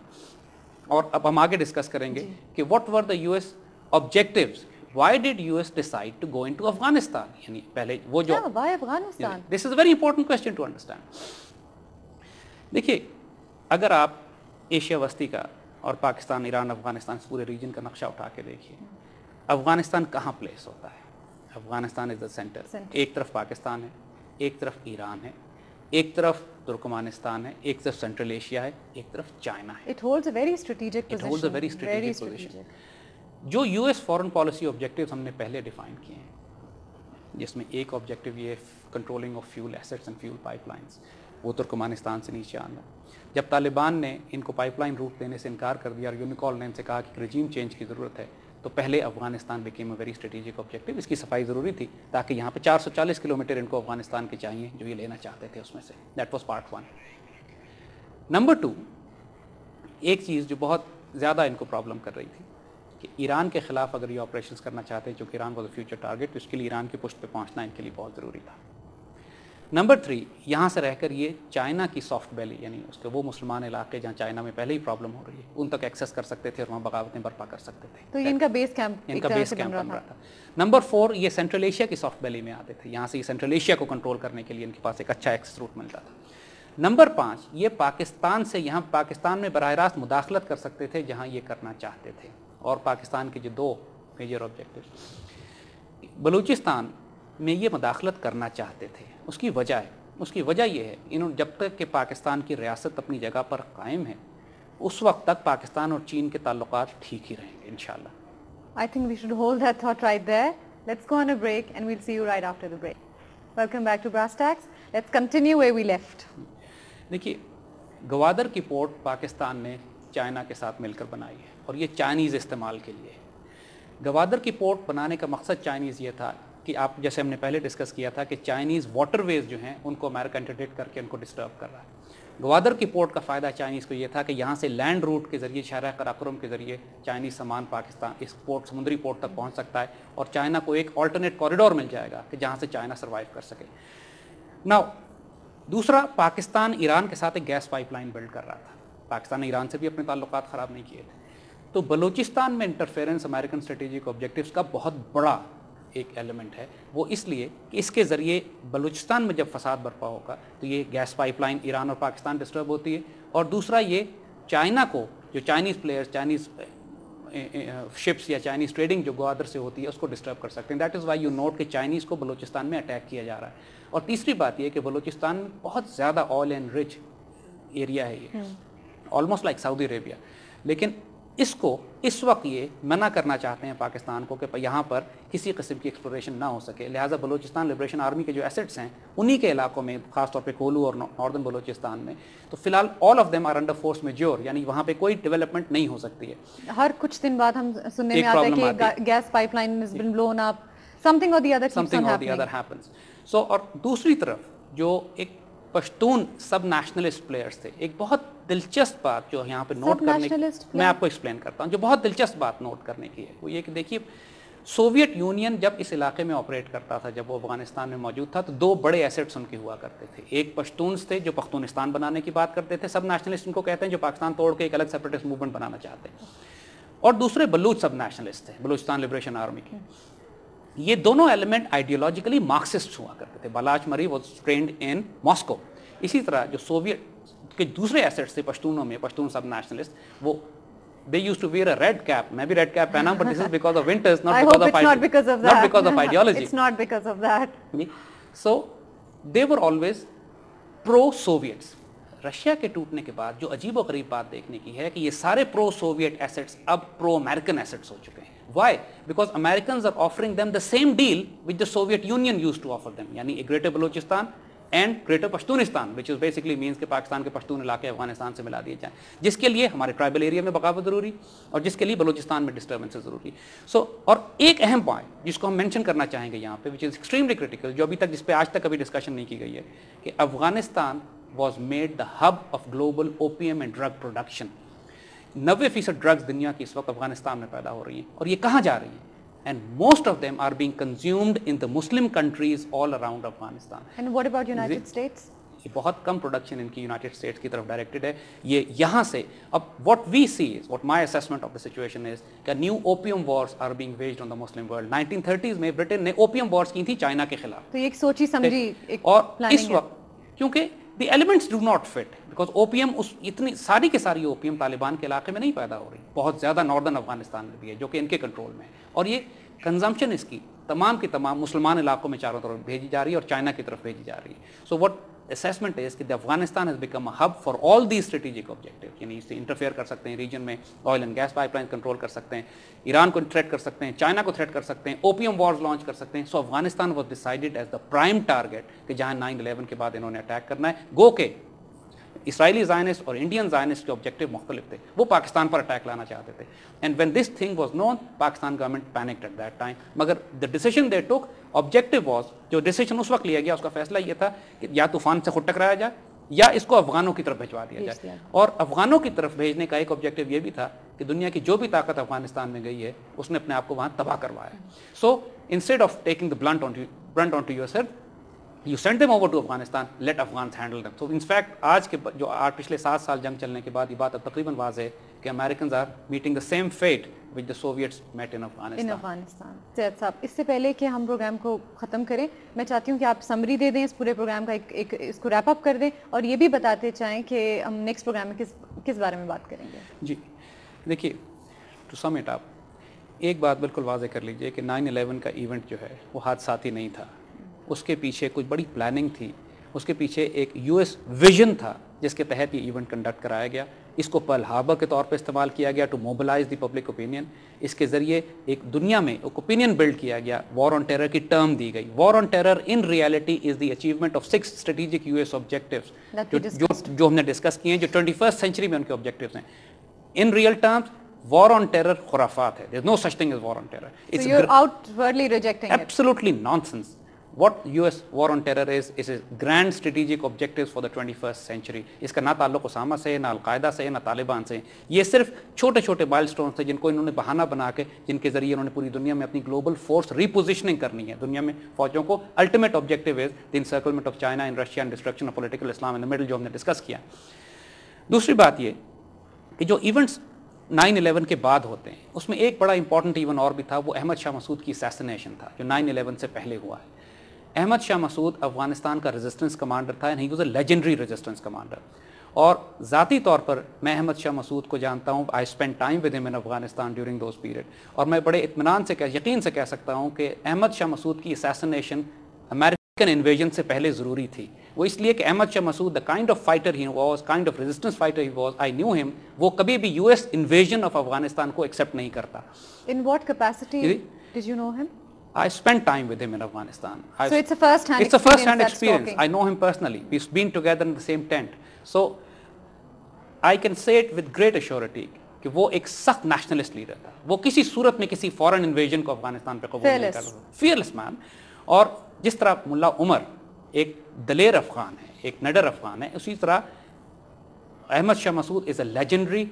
اور اب ہم آگے ڈسکس کریں گے کہ what were the US objectives. Why did US decide to go into Afghanistan? یعنی پہلے وہ جو why Afghanistan? This is a very important question to understand. دیکھیے اگر آپ ایشیا وسطی کا اور پاکستان, ایران, افغانستان اس پورے ریجن کا نقشہ اٹھا کے دیکھیے, افغانستان کہاں پلیس ہوتا ہے؟ افغانستان از دا سینٹر. ایک طرف پاکستان ہے, ایک طرف ایران ہے, ایک طرف ترکمانستان ہے, ایک طرف سینٹرل ایشیا ہے, ایک طرف چائنا ہے. It holds a very strategic position. It holds a very strategic position. جو U S foreign policy objectives ہم نے پہلے ڈیفائن کیے ہیں, جس میں ایک آبجیکٹیو یہ controlling of fuel assets and fuel pipe lines, وہ ترکمانستان سے نیچے آنا. جب طالبان نے ان کو پائپ لائن روٹ دینے سے انکار کر دیا اور یونیکال نے ان سے کہا کہ رجیم چینج کی ضرورت ہے, تو پہلے Afghanistan became a very strategic objective. اس کی صفائی ضروری تھی تاکہ یہاں پہ 440 کلومیٹر ان کو افغانستان کے چاہیے جو یہ لینا چاہتے تھے اس میں سے. That was part 1. نمبر 2, ایک چیز جو بہت زیادہ ان کو پرابلم کر رہی تھی کہ ایران کے خلاف اگر یہ آپریشنز کرنا چاہتے ہیں, چونکہ Iran was a future target, تو اس کے لیے ایران کی پشت پہ پہنچنا ان کے لیے بہت ضروری تھا. نمبر 3 یہاں سے رہ کر یہ چائنا کی سافٹ بیلی یعنی اس کے وہ مسلمان علاقے جہاں چائنا میں پہلے ہی پرابلم ہو رہی ہے ان تک ایکسیس کر سکتے تھے اور وہاں بغاوتیں برپا کر سکتے تھے. تو ان کا بیس کیمپ بن رہا تھا. نمبر 4 یہ سینٹرل ایشیا کی سافٹ بیلی میں آتے تھے, یہاں سے یہ سینٹرل ایشیا کو کنٹرول کرنے کے لیے ان کے پاس ایک اچھا ایکسیس روٹ ملتا تھا. نمبر 5 یہ پاکستان سے یہاں پاکستان میں براہ راست مداخلت کر سکتے تھے جہاں یہ کرنا چاہتے تھے. اور پاکستان کے جو 2 میجر آبجیکٹو, بلوچستان میں یہ مداخلت کرنا چاہتے تھے. اس کی وجہ یہ ہے انہوں جب تک کہ پاکستان کی ریاست اپنی جگہ پر قائم ہے اس وقت تک پاکستان اور چین کے تعلقات ٹھیک ہی رہیں گے انشاءاللہ. I think we should hold that thought right there. Let's go on a break and we'll see you right after the break. Welcome back to Brass Tacks. Let's continue where we left. دیکھیے گوادر کی port Pakistan نے China کے ساتھ مل کر بنائی ہے اور یہ چائنیز استعمال کے لیے. گوادر کی پورٹ بنانے کا مقصد چائنیز یہ تھا کہ آپ جیسے ہم نے پہلے ڈسکس کیا تھا کہ چائنیز واٹر ویز جو ہیں ان کو امریکہ انٹرڈکٹ کر کے ان کو ڈسٹرب کر رہا ہے. گوادر کی پورٹ کا فائدہ چائنیز کو یہ تھا کہ یہاں سے لینڈ روٹ کے ذریعے شاہراہ قراقرم کے ذریعے چائنیز سامان پاکستان اس پورٹ سمندری پورٹ تک پہنچ سکتا ہے اور چائنا کو ایک آلٹرنیٹ کوریڈور مل جائے گا کہ جہاں سے چائنا سروائیو کر سکے. ناؤ دوسرا, پاکستان ایران کے ساتھ ایک گیس پائپ لائن بلڈ کر رہا تھا. پاکستان نے ایران سے بھی اپنے تعلقات خراب نہیں کیے تھے. تو بلوچستان میں انٹرفیرنس امریکن اسٹریٹجک آبجیکٹیوز کا بہت بڑا ایک ایلیمنٹ ہے. وہ اس لیے کہ اس کے ذریعے بلوچستان میں جب فساد برپا ہوگا تو یہ گیس پائپ لائن ایران اور پاکستان ڈسٹرب ہوتی ہے. اور دوسرا یہ چائنا کو جو چائنیز پلیئرز چائنیز شپس یا چائنیز ٹریڈنگ جو گوادر سے ہوتی ہے اس کو ڈسٹرب کر سکتے ہیں. That is why you note کہ چائنیز کو بلوچستان میں اٹیک کیا جا رہا ہے. اور تیسری بات یہ کہ بلوچستان میں بہت زیادہ آئل اینڈ رچ ایریا ہے, یہ آلموسٹ لائک سعودی عربیہ. لیکن اس کو اس وقت یہ منع کرنا چاہتے ہیں پاکستان کو کہ یہاں پر کسی قسم کی ایکسپلوریشن نہ ہو سکے. لہٰذا بلوچستان لبریشن آرمی کے جو ایسٹس ہیں انہی کے علاقوں میں, خاص طور پہ کولو اور ناردرن بلوچستان میں, تو فی الحال all of them are under force majeure, یعنی وہاں پہ کوئی ڈیولپمنٹ نہیں ہو سکتی ہے. ہر کچھ دن بعد ہم سننے میں آتا ہے کہ gas pipeline has been blown up, something or the other happens. So اور دوسری طرف جو ایک پشتون سب نیشنلسٹ پلیئرز تھے, ایک بہت دلچسپ بات جو یہاں پہ نوٹ کرنے کی, میں آپ کو ایکسپلین کرتا ہوں, جو بہت دلچسپ بات نوٹ کرنے کی ہے وہ یہ کہ دیکھیے سوویت یونین جب اس علاقے میں آپریٹ کرتا تھا, جب وہ افغانستان میں موجود تھا, تو 2 بڑے ایسٹس ان کے ہوا کرتے تھے. ایک پشتونز تھے جو پختونستان بنانے کی بات کرتے تھے, سب نیشنلسٹ ان کو کہتے ہیں, جو پاکستان توڑ کے ایک الگ سیپریٹسٹ موومنٹ بنانا چاہتے ہیں. اور دوسرے بلوچ سب نیشنلسٹ تھے, بلوچستان لبریشن آرمی کے. یہ دونوں ایلیمنٹ آئیڈیولوجیکلی مارکسسٹ ہوا کرتے تھے. بالاچ مری واز ٹرینڈ ان ماسکو. اسی طرح جو سوویت کے دوسرے ایسٹس تھے پشتونوں میں, پشتون سب نیشنلسٹ, وہ they used to wear a red cap. میں بھی red cap پہنا ہوں, but this is because of winters, not because of ideology. It's not because of that. So they were always pro-Soviets. Russia کے ٹوٹنے کے بعد جو عجیب و غریب بات دیکھنے کی ہے کہ یہ سارے پرو سوویٹ ایسٹس اب پرو امریکن ایسٹس ہو چکے ہیں. Why? Because Americans are offering them the same deal which the Soviet Union used to offer them, یعنی Greater Balochistan and Greater Pashtunistan, which is basically means کہ پاکستان کے پشتون علاقے افغانستان سے ملا دیے جائیں, جس کے لیے ہمارے ٹرائبل ایریا میں بغاوت ضروری اور جس کے لیے بلوچستان میں ڈسٹربنس ضروری. سو اور ایک اہم پوائنٹ جس کو ہم مینشن کرنا چاہیں گے یہاں پہ, which is extremely critical, جو ابھی تک جس پہ آج تک کبھی ڈسکشن نہیں کی گئی ہے, کہ Afghanistan was made the hub of global opium and drug production. 90% drugs دنیا کی اس وقت افغانستان میں پیدا ہو رہی ہیں, اور یہ کہاں جا رہی ہیں, and most of them are being consumed in the Muslim countries all around Afghanistan. And what about United States? یہ بہت کم پروڈکشن ان کی یونائٹڈ اسٹیٹس کی طرف ڈائریکٹڈ ہے. یہ یہاں سے اب what we see is, what my assessment of the situation is, کہ new opium wars are being waged on the Muslim world. 1930s میں برٹن نے opium wars کی تھی چائنا کے خلاف. تو یہ ایک سوچی سمجھی ایک اور پلاننگ ہے. اس وقت کیونکہ the elements do not fit, because opium اتنی ساری کے ساری opium طالبان کے علاقے میں نہیں پیدا ہو رہی, بہت زیادہ ناردرن افغانستان میں بھی ہے جو کہ ان کے کنٹرول میں ہے, اور یہ کنزمپشن اس کی تمام کی تمام مسلمان علاقوں میں چاروں طرف بھیجی جا رہی ہے اور چائنا کی طرف بھیجی جا رہی ہے. سو what assessment is کہ Afghanistan has become a hub for all these strategic objectives, یعنی اس سے انٹرفیئر کر سکتے ہیں ریجن میں, oil and gas pipeline control کر سکتے ہیں, ایران کو تھریٹ کر سکتے ہیں, چائنا کو تھریٹ کر سکتے ہیں, اوپیم وارز لانچ کر سکتے ہیں. So Afghanistan was decided as the prime target کہ جہاں 9/11 کے بعد انہوں نے اٹیک کرنا ہے. گو کہ اسرائیلی زائنسٹ اور انڈین زائنسٹ کے آبجیکٹیو مختلف تھے, وہ پاکستان پر اٹیک لانا چاہتے تھے. And when this thing was known, Pakistan government panicked at that time. مگر the decision they took, objective was, جو ڈیسیژن اس وقت لیا گیا اس کا فیصلہ یہ تھا کہ یا طوفان سے خود ٹکرایا جائے یا اس کو افغانوں کی طرف بھجوا دیا جائے. اور افغانوں کی طرف بھیجنے کا ایک آبجیکٹیو یہ بھی تھا کہ دنیا کی جو بھی طاقت افغانستان میں گئی ہے اس نے اپنے آپ کو وہاں تباہ کروایا. So instead of taking the brunt on to yourself, You send them over to Afghanistan, let Afghans handle them. So in fact آج کے جو پچھلے 7 سال جنگ چلنے کے بعد یہ بات اب تقریباً واضح ہے کہ Americans are meeting the same fate which the Soviets met in Afghanistan. سید صاحب اس سے پہلے کہ ہم پروگرام کو ختم کریں میں چاہتی ہوں کہ آپ سمری دے دیں اس پورے پروگرام کا ایک اس کو ریپ اپ کر دیں اور یہ بھی بتاتے چاہیں کہ ہم نیکسٹ پروگرام میں کس بارے میں بات کریں گے. جی دیکھیے ٹو سم اٹ اپ ایک بات بالکل واضح کر لیجئے کہ 9/11 کا ایونٹ جو ہے وہ حادثاتی نہیں تھا. اس کے پیچھے کچھ بڑی پلاننگ تھی, اس کے پیچھے ایک US ویژن تھا جس کے تحت یہ ایونٹ کنڈکٹ کرایا گیا. اس کو پرل ہاربر کے طور پہ استعمال کیا گیا to mobilise the public opinion. اس کے ذریعے ایک دنیا میں ایک اوپینین بلڈ کیا گیا. وار آن ٹیرر کی ٹرم دی گئی. War on terror in reality is the achievement of 6 strategic US objectives جو ہم نے ڈسکس کیے ہیں, جو 21st سینچری میں ان کے آبجیکٹیوز ہیں. In real terms war on terror خرافات ہے. There's no such thing as war on terror. So you're outwardly rejecting it? Absolutely nonsense. What US war on terror is a grand strategic objectives for the 21st century. اس کا نہ تعلق اسامہ سے, نہ القاعدہ سے, نہ طالبان سے. یہ صرف چھوٹے چھوٹے مائل سٹونز تھے جن کو انہوں نے بہانہ بنا کے, جن کے ذریعے انہوں نے پوری دنیا میں اپنی گلوبل فورس ریپوزیشننگ کرنی ہے. دنیا میں فوجوں کو ultimate objective is the encirclement of China in Russia and destruction of political Islam in the middle, جو ہم نے ڈسکس کیا. دوسری بات یہ کہ جو ایونٹس 9/11 کے بعد ہوتے ہیں اس میں ایک بڑا امپورٹنٹ ایونٹ اور بھی تھا, وہ احمد شاہ مسعود کی اسیسینیشن تھا جو 9/11 سے پہلے ہوا ہے. احمد شاہ مسعود افغانستان کا ریزسٹنس کمانڈر تھا, he was a legendary resistance commander. اور ذاتی طور پر میں احمد شاہ مسعود کو جانتا ہوں. آئی اسپینڈ ٹائم ود ہم ان افغانستان ڈیورنگ دوز پیریڈ. اور میں بڑے اطمینان سے یقین سے کہہ سکتا ہوں کہ احمد شاہ مسعود کی اسیسینیشن امریکن انویژن سے پہلے ضروری تھی. وہ اس لیے کہ احمد شاہ مسعود the kind of fighter he was, kind of resistance fighter he was, I knew him. وہ کبھی بھی US invasion of افغانستان کو ایکسیپٹ نہیں کرتا. In what capacity did you know him? I spent time with him in Afghanistan. So it's a first-hand experience. It's a first-hand experience. I know him personally. We've been together in the same tent. So I can say it with great assurity کہ وہ ایک سخت nationalist leader تھا. وہ کسی صورت میں کسی فورن انویژن کو افغانستان پہ قبول نہیں کرتا. فیئرلیس مین. اور جس طرح ملا عمر ایک دلیر افغان ہے, ایک نڈر افغان ہے, اسی طرح احمد شاہ مسعود از اے لیجنڈری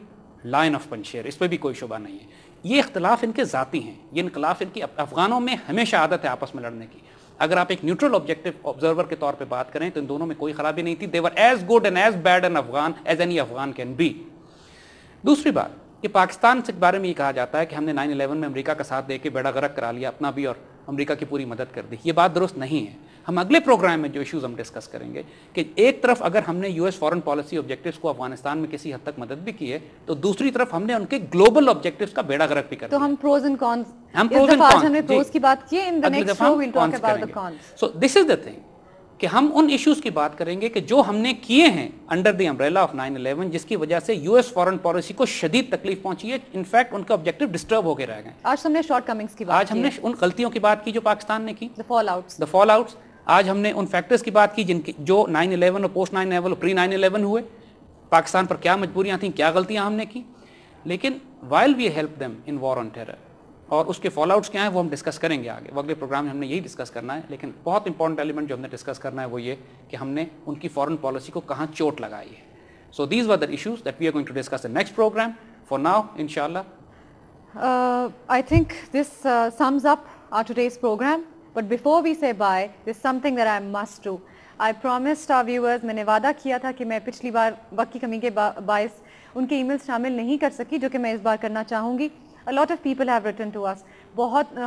لائن آف پنشیر. اس پہ بھی کوئی شبہ نہیں ہے. یہ اختلاف ان کے ذاتی ہیں, یہ انقلاف ان کی افغانوں میں ہمیشہ عادت ہے آپس میں لڑنے کی. اگر آپ ایک نیوٹرل آبجیکٹیو آبزرور کے طور پہ بات کریں تو ان دونوں میں کوئی خرابی نہیں تھی. they were as good and as bad an Afghan as any Afghan can be. دوسری بات کہ پاکستان کے بارے میں یہ کہا جاتا ہے کہ ہم نے 9/11 میں امریکہ کا ساتھ دے کے بیڑا غرق کرا لیا اپنا بھی اور امریکہ کی پوری مدد کر دی. یہ بات درست نہیں ہے. ہم اگلے پروگرام میں جو ایشوز ہم ڈسکس کریں گے کہ ایک طرف اگر ہم نے US فورن پالیسی آبجیکٹیوز کو افغانستان میں کسی حد تک مدد بھی کی ہے تو دوسری طرف ہم نے ان کے گلوبل آبجیکٹیوز کا بیڑا غرق بھی کر دیا. تو ہم پروز اینڈ کونز, ہم نے پروز کی بات کی, in the next show we will talk about the cons. So this is the thing کہ ہم ان ایشوز کی بات کریں گے کہ جو ہم نے کیے ہیں انڈر دی امبریلا آف 9/11 جس کی وجہ سے US فورن پالیسی کو شدید تکلیف پہنچی ہے. انفیکٹ ان کا آبجیکٹیو ڈسٹرب ہو کے رہ گئے. آج ہم نے شارٹ کمنگز کی بات کی, آج ہم نے ان غلطیوں کی بات کی جو پاکستان نے کی, the فال آؤٹس. آج ہم نے ان فیکٹرز کی بات کی جن کی جو 9/11 اور پوسٹ 9/11 اور پری 9/11 ہوئے. پاکستان پر کیا مجبوریاں تھیں, کیا غلطیاں ہم نے کی. لیکن while we help them in war on terror اور اس کے فال آؤٹس کیا ہیں وہ ہم ڈسکس کریں گے آگے. اگلے پروگرام میں ہم نے یہی ڈسکس کرنا ہے. لیکن بہت امپورٹنٹ ایلیمنٹ جو ہم نے ڈسکس کرنا ہے وہ یہ کہ ہم نے ان کی فورن پالیسی کو کہاں چوٹ لگائی ہے. So these were the issues that we are going to discuss in next programme. For now انشاءاللہ I think this sums up our today's program. But before we say bye, there's something that I must do. I promised our viewers, میں نے وعدہ کیا تھا کہ میں پچھلی بار وقت کی کمی کے باعث ان کے ای میل شامل نہیں کر سکی, جو کہ میں اس بار کرنا چاہوں گی. A lot of people have written to us.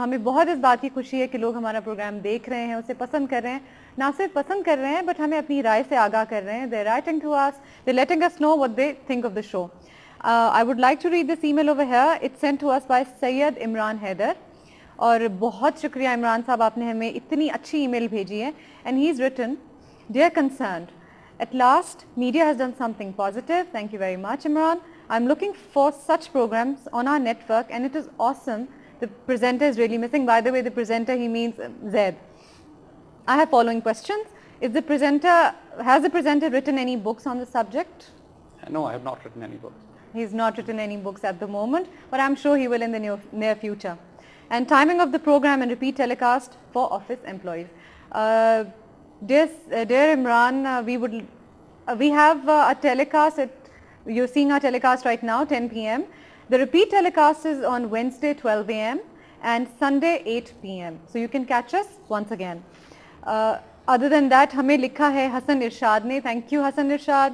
ہمیں بہت اس بات کی خوشی ہے کہ لوگ ہمارا پروگرام دیکھ رہے ہیں, اسے پسند کر رہے ہیں. نہ صرف پسند کر رہے ہیں بٹ ہمیں اپنی رائے سے آگاہ کر رہے ہیں. They're writing to us, they're letting us know what they think of the show. I would like to read this email over here. It's sent to us by Syed Imran Haider. اور بہت شکریہ عمران صاحب, آپ نے ہمیں اتنی اچھی ای میل بھیجی ہے. And he's written, Dear concerned, at last media has done something positive. Thank you very much, Imran. I'm looking for such programs on our network and it is awesome. The presenter is really missing. By the way, the presenter, he means Zaid. I have following questions. Has the presenter written any books on the subject? No, I have not written any books. He's not written any books at the moment, but I'm sure he will in the near future. And timing of the program and repeat telecast for office employees. Dear Imran, we have a telecast you're seeing our telecast right now, 10 p.m. The repeat telecast is on Wednesday, 12 a.m. and Sunday, 8 p.m. So you can catch us once again. Other than that ہمیں لکھا ہے حسن ارشاد نے, thank you حسن ارشاد.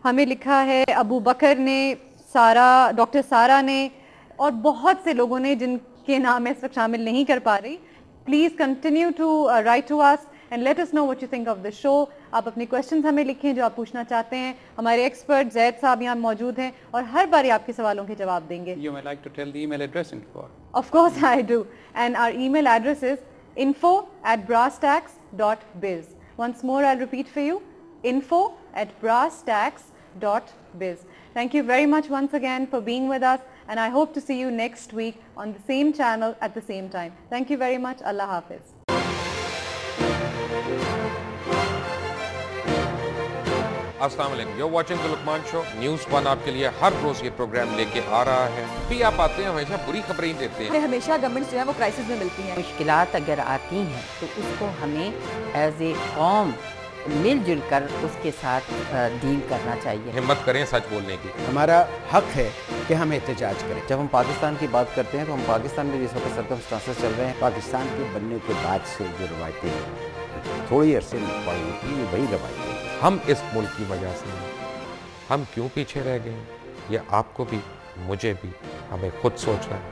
ہمیں لکھا ہے ابو بکر نے, سارا, doctor سارا نے, اور بہت سے لوگوں نے جن کے نام میں اس وقت شامل نہیں کر پا رہی. Please continue to write to us and let us know what you think of the show. آپ اپنے کوشچنز ہمیں لکھیں جو آپ پوچھنا چاہتے ہیں. ہمارے ایکسپرٹ زید صاحب یہاں موجود ہیں اور ہر باری آپ کے سوالوں کے جواب دیں گے. You may like to tell the email address info. Of course I do. And our email address is info@brasstax.biz. Once more I'll repeat for you, info@brasstax.biz. Thank you very much once again for being with us, and I hope to see you next week on the same channel at the same time. Thank you very much. Allah Hafiz. السلام علیکم. You watching the Luqman show. News 1 آپ کے لیے ہر روز یہ programme لے کے آ رہا ہے. بھی آپ آتے ہیں ہمیشہ بری خبریں دیتے ہیں. ہمیشہ گورنمنٹ جو ہے وہ کرائسس میں ملتی ہیں. مشکلات اگر آتی ہیں تو اس کو ہمیں ایز اے قوم مل جل کر اس کے ساتھ ڈیل کرنا چاہیے. ہمت کریں سچ بولنے کی. ہمارا حق ہے کہ ہم احتجاج کریں. جب ہم پاکستان کی بات کرتے ہیں تو ہم پاکستان میں جس وقت سرکمسٹانسز چل رہے ہیں, پاکستان کے بننے کے بعد سے جو روایتیں تھوڑی عرصے میں پڑی تھی وہی روایتیں. ہم اس ملک کی وجہ سے ہم کیوں پیچھے رہ گئے, یہ آپ کو بھی مجھے بھی ہمیں خود سوچنا ہے.